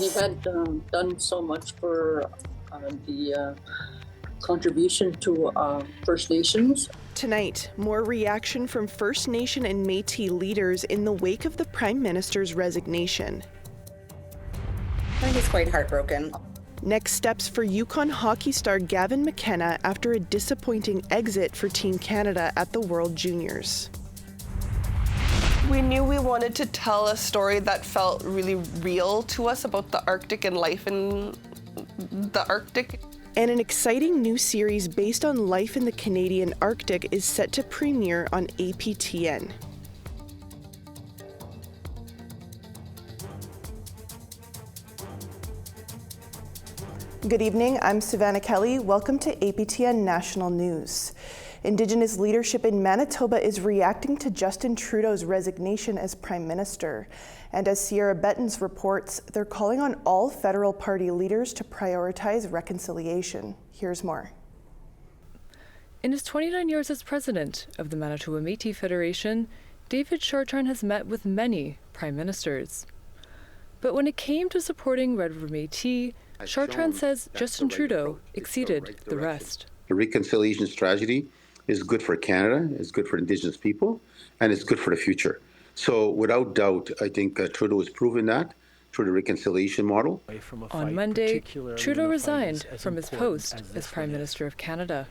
You've had done so much for the contribution to First Nations. Tonight, more reaction from First Nation and Métis leaders in the wake of the Prime Minister's resignation. I think he's quite heartbroken. Next steps for Yukon hockey star Gavin McKenna after a disappointing exit for Team Canada at the World Juniors. We knew we wanted to tell a story that felt really real to us about the Arctic and life in the Arctic. And an exciting new series based on life in the Canadian Arctic is set to premiere on APTN. Good evening, I'm Savannah Kelly. Welcome to APTN National News. Indigenous leadership in Manitoba is reacting to Justin Trudeau's resignation as Prime Minister. And as Sierra Bettens reports, they're calling on all federal party leaders to prioritize reconciliation. Here's more. In his 29 years as president of the Manitoba Métis Federation, David Chartrand has met with many prime ministers. But when it came to supporting Red River Métis, Chartrand says Justin Trudeau exceeded the rest. The reconciliation strategy is good for Canada, it's good for Indigenous people, and it's good for the future. So without doubt, I think Trudeau has proven that through the reconciliation model. On Monday, Trudeau resigned from his post as Prime Minister of Canada.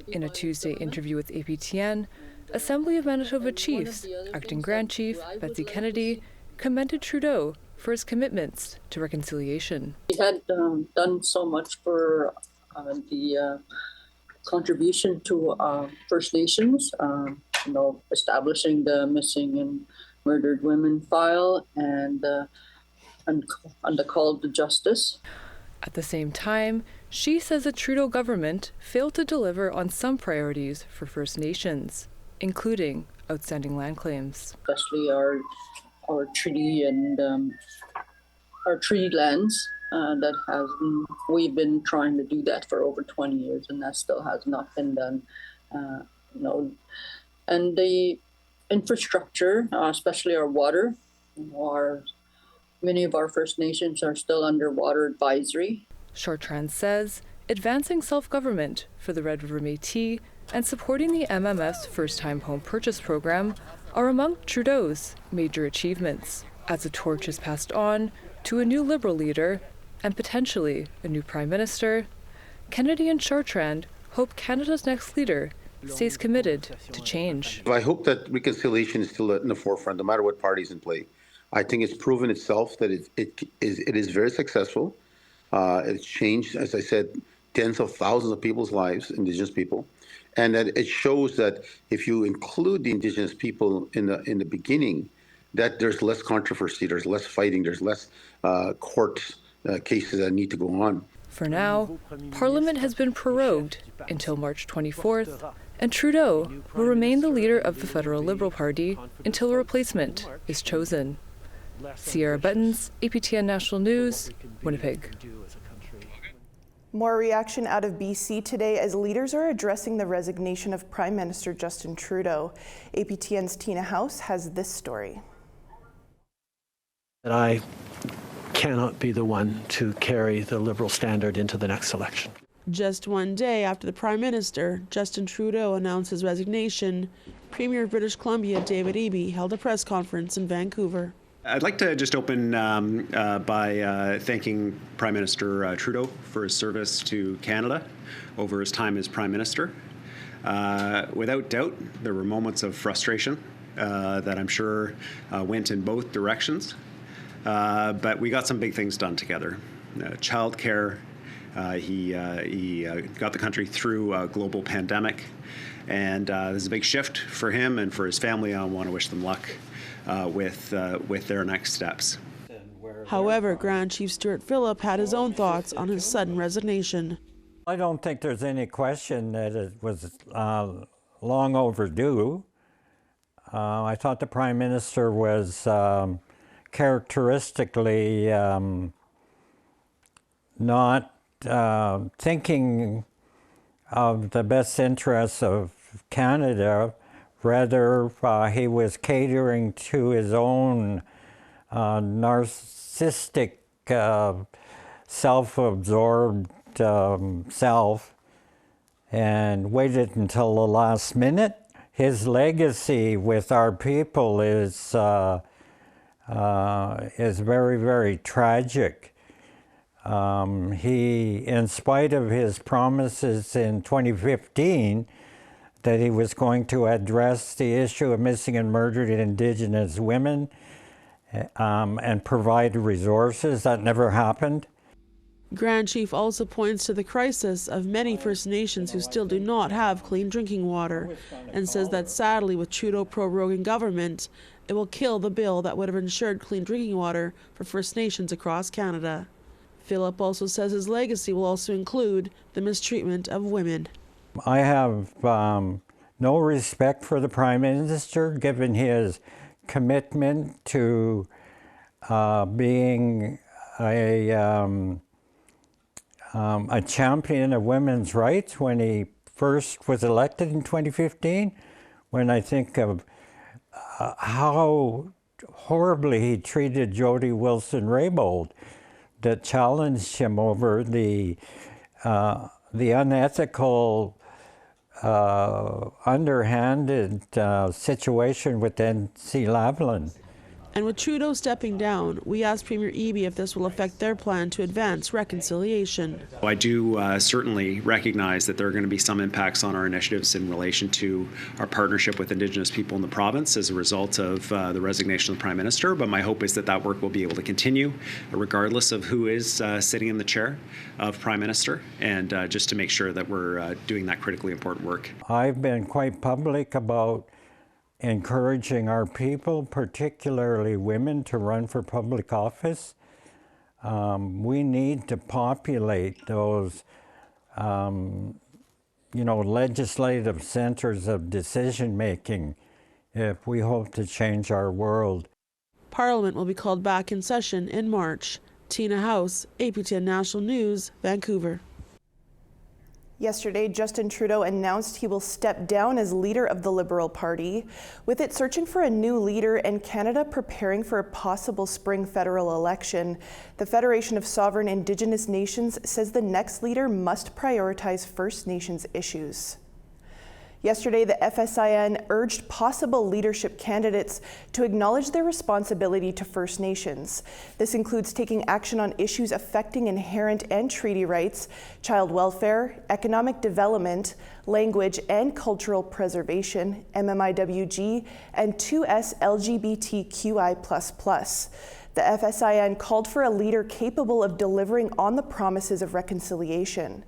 In a Tuesday interview with APTN, Assembly of Manitoba Chiefs, Acting Grand Chief Betsy Kennedy, commended Trudeau for his commitments to reconciliation. He had done so much for the contribution to First Nations, establishing the missing and murdered women file and the call to justice. At the same time, she says the Trudeau government failed to deliver on some priorities for First Nations, including outstanding land claims. Especially our treaty and our treaty lands. We've been trying to do that for over 20 years, and that still has not been done. And the infrastructure, especially our water, many of our First Nations are still under water advisory. Chartrand says advancing self-government for the Red River Métis and supporting the MMF's first-time home purchase program are among Trudeau's major achievements, as the torch is passed on to a new Liberal leader and potentially a new Prime Minister. Kennedy and Chartrand hope Canada's next leader stays committed to change. I hope that reconciliation is still in the forefront, no matter what party is in play. I think it's proven itself that it is very successful. It's changed, as I said, tens of thousands of people's lives, Indigenous people, and that it shows that if you include the Indigenous people in the beginning, that there's less controversy, there's less fighting, there's less court cases that need to go on. For now, Parliament has been prorogued until March 24th, and Trudeau will remain the leader of the federal Liberal Party until a replacement is chosen. Sierra Bettens, APTN National News, Winnipeg. More reaction out of BC today as leaders are addressing the resignation of Prime Minister Justin Trudeau. APTN's Tina House has this story. That I cannot be the one to carry the Liberal standard into the next election. Just one day after the Prime Minister, Justin Trudeau, announced his resignation, Premier of British Columbia David Eby held a press conference in Vancouver. I'd like to just open by thanking Prime Minister Trudeau for his service to Canada over his time as Prime Minister. Without doubt, there were moments of frustration that I'm sure went in both directions. But we got some big things done together. Childcare, he got the country through a global pandemic, and this is a big shift for him and for his family. I want to wish them luck with their next steps. However, Grand Chief Stuart Phillip had his own thoughts on his sudden resignation. I don't think there's any question that it was long overdue. I thought the Prime Minister was characteristically not thinking of the best interests of Canada. Rather, he was catering to his own narcissistic self-absorbed self and waited until the last minute. His legacy with our people is very, very tragic. He, in spite of his promises in 2015 that he was going to address the issue of missing and murdered Indigenous women and provide resources, that never happened. Grand Chief also points to the crisis of many First Nations who still do not have clean drinking water and says that sadly with Trudeau pro-Rogan government, it will kill the bill that would have ensured clean drinking water for First Nations across Canada. Philip also says his legacy will also include the mistreatment of women. I have no respect for the Prime Minister, given his commitment to being a champion of women's rights when he first was elected in 2015. When I think of how horribly he treated Jody Wilson-Raybould, that challenged him over the unethical, underhanded situation with NC Lavalin. And with Trudeau stepping down, we asked Premier Eby if this will affect their plan to advance reconciliation. I do certainly recognize that there are going to be some impacts on our initiatives in relation to our partnership with Indigenous people in the province as a result of the resignation of the Prime Minister, but my hope is that that work will be able to continue regardless of who is sitting in the chair of Prime Minister, and just to make sure that we're doing that critically important work. I've been quite public about encouraging our people, particularly women, to run for public office. We need to populate those, legislative centers of decision-making if we hope to change our world. Parliament will be called back in session in March. Tina House, APTN National News, Vancouver. Yesterday, Justin Trudeau announced he will step down as leader of the Liberal Party. With it searching for a new leader and Canada preparing for a possible spring federal election, the Federation of Sovereign Indigenous Nations says the next leader must prioritize First Nations issues. Yesterday, the FSIN urged possible leadership candidates to acknowledge their responsibility to First Nations. This includes taking action on issues affecting inherent and treaty rights, child welfare, economic development, language and cultural preservation, MMIWG, and 2S LGBTQI++. The FSIN called for a leader capable of delivering on the promises of reconciliation.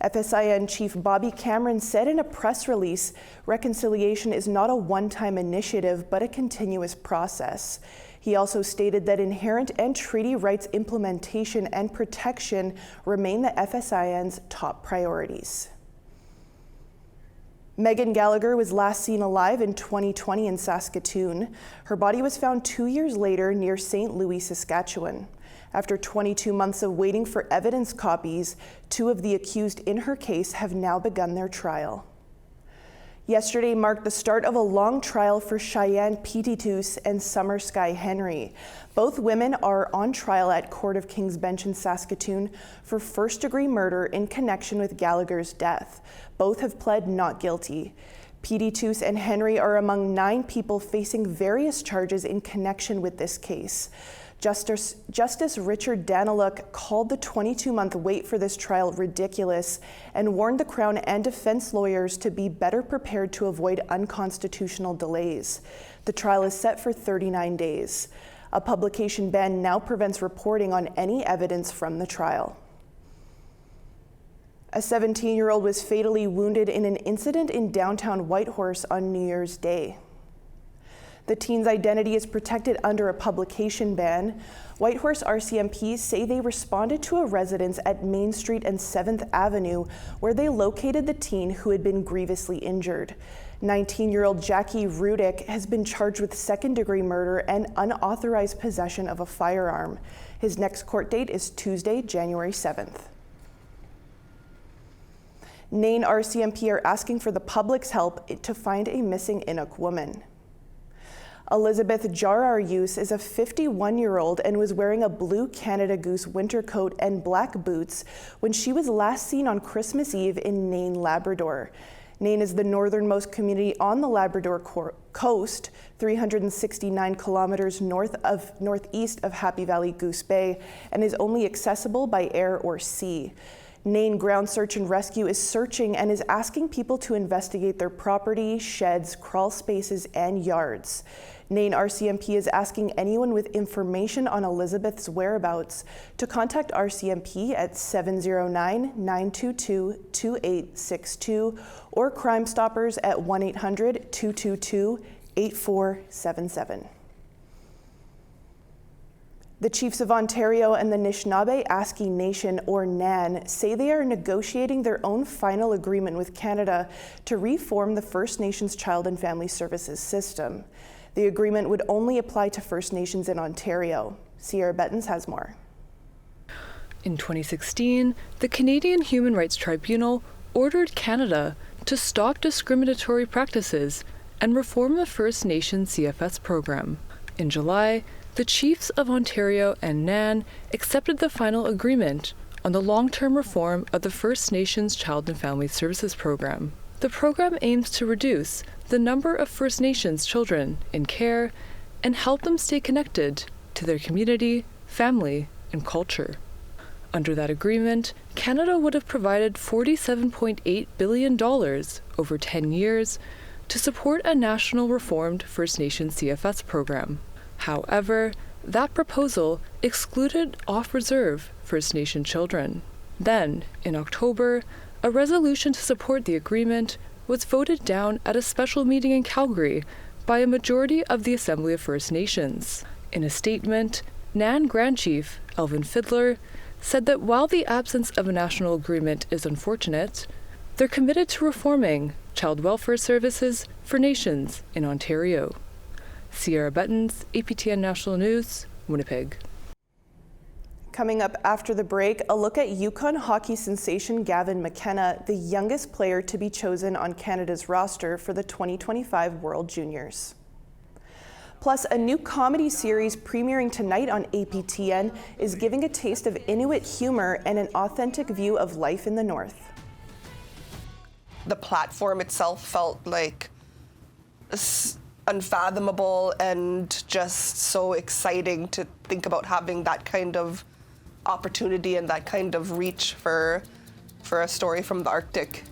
FSIN Chief Bobby Cameron said in a press release, reconciliation is not a one-time initiative, but a continuous process. He also stated that inherent and treaty rights implementation and protection remain the FSIN's top priorities. Megan Gallagher was last seen alive in 2020 in Saskatoon. Her body was found 2 years later near St. Louis, Saskatchewan. After 22 months of waiting for evidence copies, 2 of the accused in her case have now begun their trial. Yesterday marked the start of a long trial for Cheyenne Petitus and Summer Sky Henry. Both women are on trial at Court of King's Bench in Saskatoon for first-degree murder in connection with Gallagher's death. Both have pled not guilty. Petitus and Henry are among 9 people facing various charges in connection with this case. Justice Richard Daniluk called the 22-month wait for this trial ridiculous and warned the Crown and defense lawyers to be better prepared to avoid unconstitutional delays. The trial is set for 39 days. A publication ban now prevents reporting on any evidence from the trial. A 17-year-old was fatally wounded in an incident in downtown Whitehorse on New Year's Day. The teen's identity is protected under a publication ban. Whitehorse RCMPs say they responded to a residence at Main Street and 7th Avenue where they located the teen who had been grievously injured. 19-year-old Jackie Rudick has been charged with second-degree murder and unauthorized possession of a firearm. His next court date is Tuesday, January 7th. Nain RCMP are asking for the public's help to find a missing Inuk woman. Elizabeth Jararuse is a 51-year-old and was wearing a blue Canada Goose winter coat and black boots when she was last seen on Christmas Eve in Nain, Labrador. Nain is the northernmost community on the Labrador coast, 369 kilometers northeast of Happy Valley Goose Bay, and is only accessible by air or sea. Nain Ground Search and Rescue is searching and is asking people to investigate their property, sheds, crawl spaces, and yards. Nain RCMP is asking anyone with information on Elizabeth's whereabouts to contact RCMP at 709-922-2862 or Crime Stoppers at 1-800-222-8477. The Chiefs of Ontario and the Anishinaabe Nation, or NAN, say they are negotiating their own final agreement with Canada to reform the First Nations Child and Family Services system. The agreement would only apply to First Nations in Ontario. Sierra Bettens has more. In 2016, the Canadian Human Rights Tribunal ordered Canada to stop discriminatory practices and reform the First Nations CFS program. In July, the Chiefs of Ontario and NAN accepted the final agreement on the long-term reform of the First Nations Child and Family Services program. The program aims to reduce the number of First Nations children in care and help them stay connected to their community, family, and culture. Under that agreement, Canada would have provided $47.8 billion over 10 years to support a national reformed First Nations CFS program. However, that proposal excluded off-reserve First Nation children. Then, in October, a resolution to support the agreement was voted down at a special meeting in Calgary by a majority of the Assembly of First Nations. In a statement, NAN Grand Chief Elvin Fiddler said that while the absence of a national agreement is unfortunate, they're committed to reforming child welfare services for nations in Ontario. Sierra Bettens, APTN National News, Winnipeg. Coming up after the break, a look at Yukon hockey sensation Gavin McKenna, the youngest player to be chosen on Canada's roster for the 2025 World Juniors. Plus, a new comedy series premiering tonight on APTN is giving a taste of Inuit humor and an authentic view of life in the North. The platform itself felt like unfathomable and just so exciting to think about having that kind of opportunity and that kind of reach for a story from the Arctic.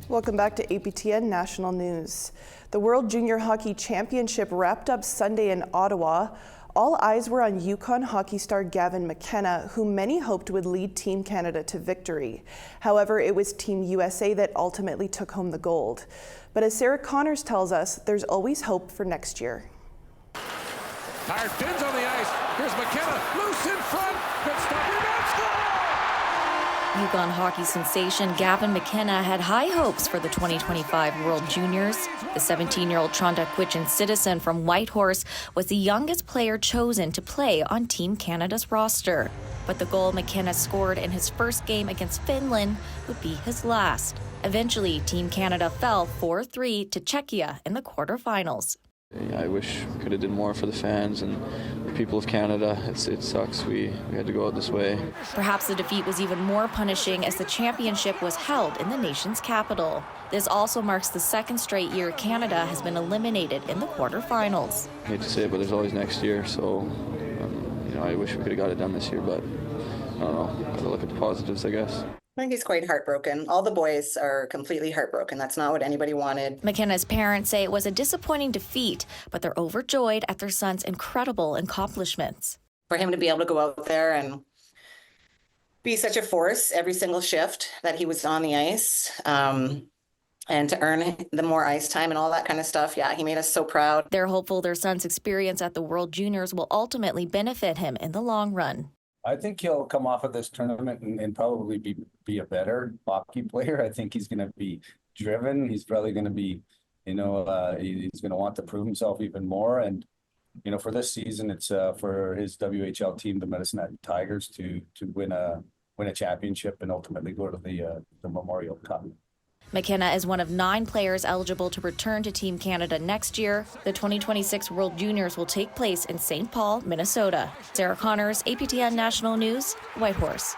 Welcome back to APTN National News. The World Junior Hockey Championship wrapped up Sunday in Ottawa. All eyes were on Yukon hockey star Gavin McKenna, who many hoped would lead Team Canada to victory. However, it was Team USA that ultimately took home the gold. But as Sarah Connors tells us, there's always hope for next year. Tired Finns on the ice. Here's McKenna, loose in front. Good stop, rebound, score! Yukon hockey sensation Gavin McKenna had high hopes for the 2025 World Juniors. The 17-year-old Chontaquichin citizen from Whitehorse was the youngest player chosen to play on Team Canada's roster. But the goal McKenna scored in his first game against Finland would be his last. Eventually, Team Canada fell 4-3 to Czechia in the quarterfinals. I wish we could have did more for the fans and the people of Canada. It sucks we had to go out this way. Perhaps the defeat was even more punishing as the championship was held in the nation's capital. This also marks the second straight year Canada has been eliminated in the quarterfinals. I hate to say it, but there's always next year, so I wish we could have got it done this year, but I don't know. Got to look at the positives, I guess. I think he's quite heartbroken. All the boys are completely heartbroken. That's not what anybody wanted. McKenna's parents say it was a disappointing defeat, but they're overjoyed at their son's incredible accomplishments. For him to be able to go out there and be such a force every single shift that he was on the ice, and to earn the more ice time and all that kind of stuff, yeah, he made us so proud. They're hopeful their son's experience at the World Juniors will ultimately benefit him in the long run. I think he'll come off of this tournament and probably be a better hockey player. I think he's going to be driven. He's probably going to be, he's going to want to prove himself even more. And for this season, it's for his WHL team, the Medicine Hat Tigers, to win a championship and ultimately go to the Memorial Cup. McKenna is one of 9 players eligible to return to Team Canada next year. The 2026 World Juniors will take place in St. Paul, Minnesota. Sarah Connors, APTN National News, Whitehorse.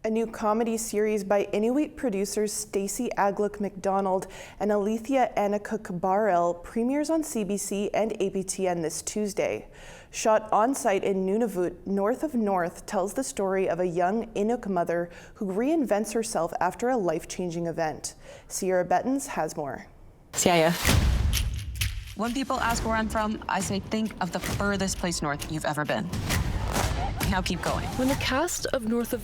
A new comedy series by Inuit producers Stacey Agluk MacDonald and Alethea Anakuk-Barrell premieres on CBC and APTN this Tuesday. Shot on-site in Nunavut, north of North, tells the story of a young Inuk mother who reinvents herself after a life-changing event. Sierra Bettens has more. Siaya. When people ask where I'm from, I say think of the furthest place north you've ever been. Now keep going. When the cast of North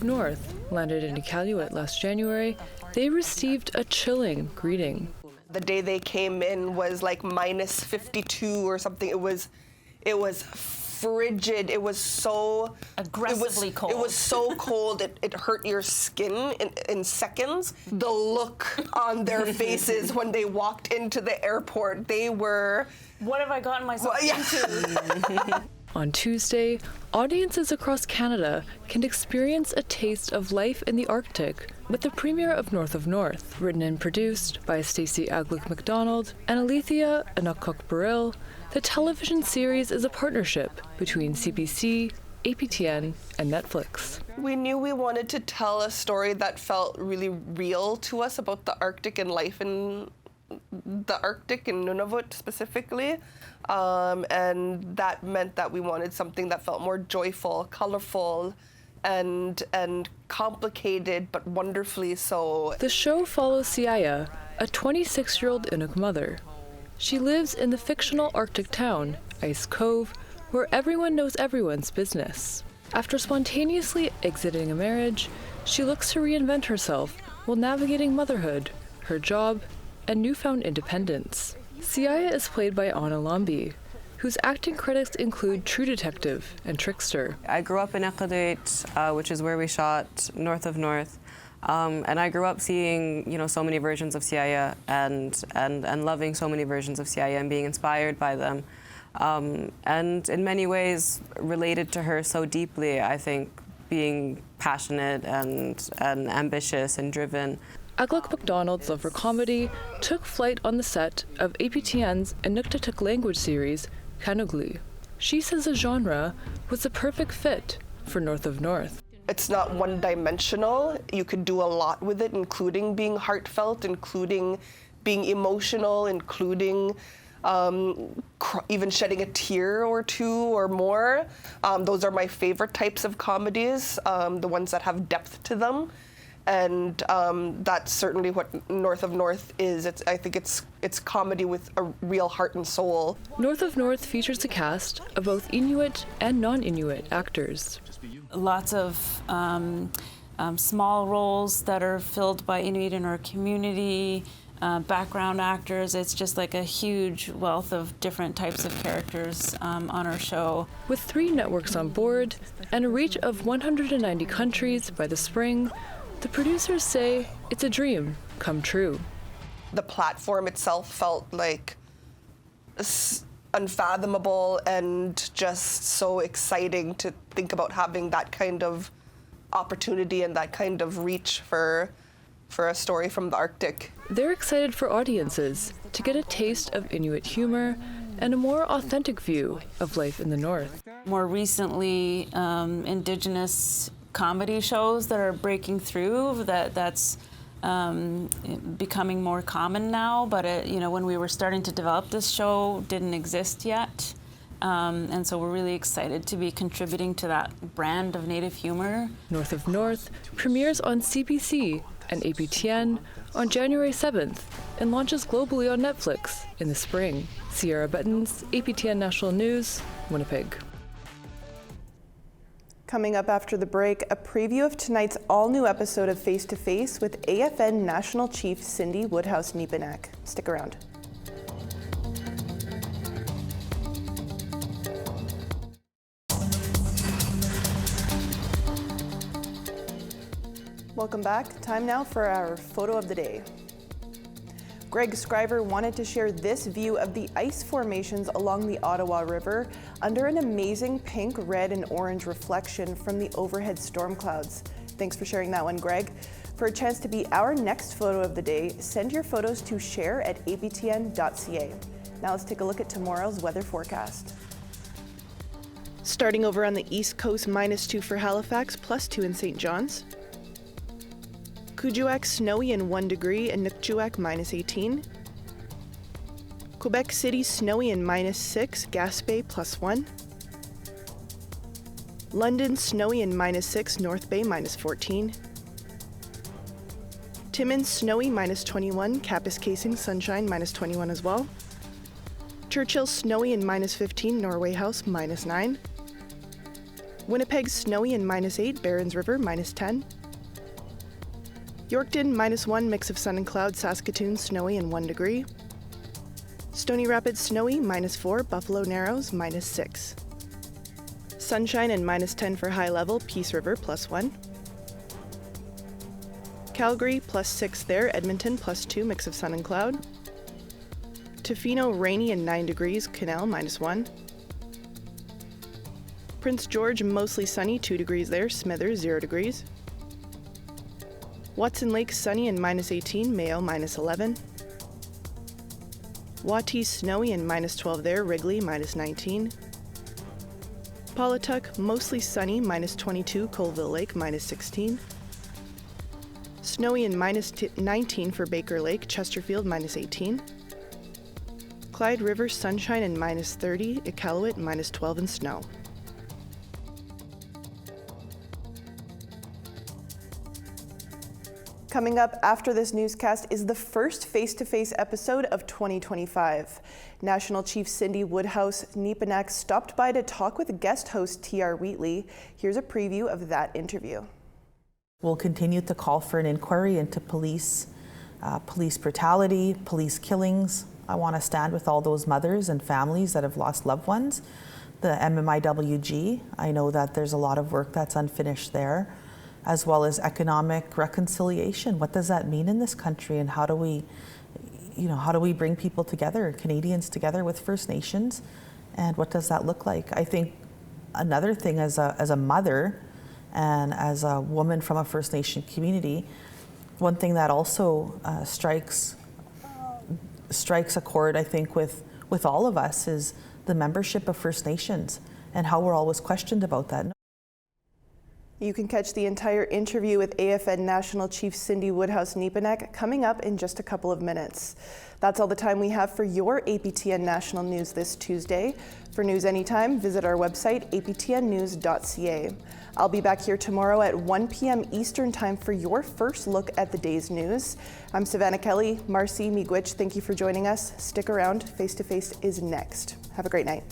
landed in Iqaluit last January, they received a chilling greeting. The day they came in was like minus 52 or something. It was frigid. It was so aggressively cold. It was so cold. It hurt your skin in seconds. The look on their faces when they walked into the airport, they were, what have I gotten myself into? On Tuesday, audiences across Canada can experience a taste of life in the Arctic with the premiere of North, written and produced by Stacey Agluk MacDonald and Alethea Anakuk-Barrell. The television series is a partnership between CBC, APTN, and Netflix. We knew we wanted to tell a story that felt really real to us about the Arctic and life in the Arctic in Nunavut specifically. And that meant that we wanted something that felt more joyful, colorful, and complicated, but wonderfully so. The show follows Siaya, a 26-year-old Inuk mother. She lives in the fictional Arctic town, Ice Cove, where everyone knows everyone's business. After spontaneously exiting a marriage, she looks to reinvent herself while navigating motherhood, her job, and newfound independence. Siaya is played by Anna Lambi, whose acting credits include True Detective and Trickster. I grew up in Iqaluit, which is where we shot North of North, and I grew up seeing, so many versions of Siaya and loving so many versions of Siaya and being inspired by them, and in many ways related to her so deeply. I think being passionate and ambitious and driven. Agluk MacDonald's love for comedy took flight on the set of APTN's Inuktitut language series, Kanugli. She says the genre was the perfect fit for North of North. It's not one-dimensional. You could do a lot with it, including being heartfelt, including being emotional, including even shedding a tear or two or more. Those are my favorite types of comedies, the ones that have depth to them. And that's certainly what North of North is. I think it's comedy with a real heart and soul. North of North features a cast of both Inuit and non-Inuit actors. Lots of small roles that are filled by Inuit in our community, background actors. It's just like a huge wealth of different types of characters on our show. With 3 networks on board and a reach of 190 countries by the spring, the producers say it's a dream come true. The platform itself felt like unfathomable and just so exciting to think about having that kind of opportunity and that kind of reach for a story from the Arctic. They're excited for audiences to get a taste of Inuit humor and a more authentic view of life in the North. More recently, Indigenous comedy shows that are breaking through, that's becoming more common now, but when we were starting to develop this show, didn't exist yet. And so we're really excited to be contributing to that brand of Native humor. North of North premieres on CBC and APTN on January 7th and launches globally on Netflix in the spring. Sierra Bettens, APTN National News, Winnipeg. Coming up after the break, a preview of tonight's all-new episode of Face to Face with AFN National Chief Cindy Woodhouse-Niepenak. Stick around. Welcome back. Time now for our photo of the day. Greg Scriver wanted to share this view of the ice formations along the Ottawa River under an amazing pink, red, and orange reflection from the overhead storm clouds. Thanks for sharing that one, Greg. For a chance to be our next photo of the day, send your photos to share@aptn.ca. Now let's take a look at tomorrow's weather forecast. Starting over on the east coast, -2 for Halifax, +2 in St. John's. Kuujjuaq snowy and 1 degree, and Nukjuak -18. Quebec City snowy and -6, Gaspé +1. London snowy and -6, North Bay -14. Timmins snowy -21, Kapuskasing sunshine -21 as well. Churchill snowy and -15, Norway House -9. Winnipeg snowy and -8, Barons River -10. Yorkton -1, mix of sun and clouds, Saskatoon snowy and 1 degree. Stony Rapids snowy -4, Buffalo Narrows -6. Sunshine and -10 for high level, Peace River +1. Calgary +6 there, Edmonton +2, mix of sun and cloud. Tofino rainy and 9 degrees, Canal -1. Prince George mostly sunny, 2 degrees there, Smithers 0 degrees. Watson Lake sunny and -18, Mayo -11. Watee snowy and -12 there, Wrigley -19. Paulatuck mostly sunny, -22, Colville Lake -16. Snowy and -19 for Baker Lake, Chesterfield -18. Clyde River sunshine and -30, Iqaluit -12 and snow. Coming up after this newscast is the first face-to-face episode of 2025. National Chief Cindy Woodhouse-Nepinak stopped by to talk with guest host T.R. Wheatley. Here's a preview of that interview. We'll continue to call for an inquiry into police brutality, police killings. I want to stand with all those mothers and families that have lost loved ones. The MMIWG, I know that there's a lot of work that's unfinished there, as well as economic reconciliation. What does that mean in this country, and how do we bring people together, Canadians together with First Nations, and what does that look like? I think another thing as a mother and as a woman from a First Nation community, one thing that also strikes a chord, I think, with all of us is the membership of First Nations and how we're always questioned about that. You can catch the entire interview with APTN National Chief Cindy Woodhouse-Nepinak coming up in just a couple of minutes. That's all the time we have for your APTN National News this Tuesday. For news anytime, visit our website, aptnnews.ca. I'll be back here tomorrow at 1 p.m. Eastern Time for your first look at the day's news. I'm Savannah Kelly. Marcy Miigwech, thank you for joining us. Stick around. Face to Face is next. Have a great night.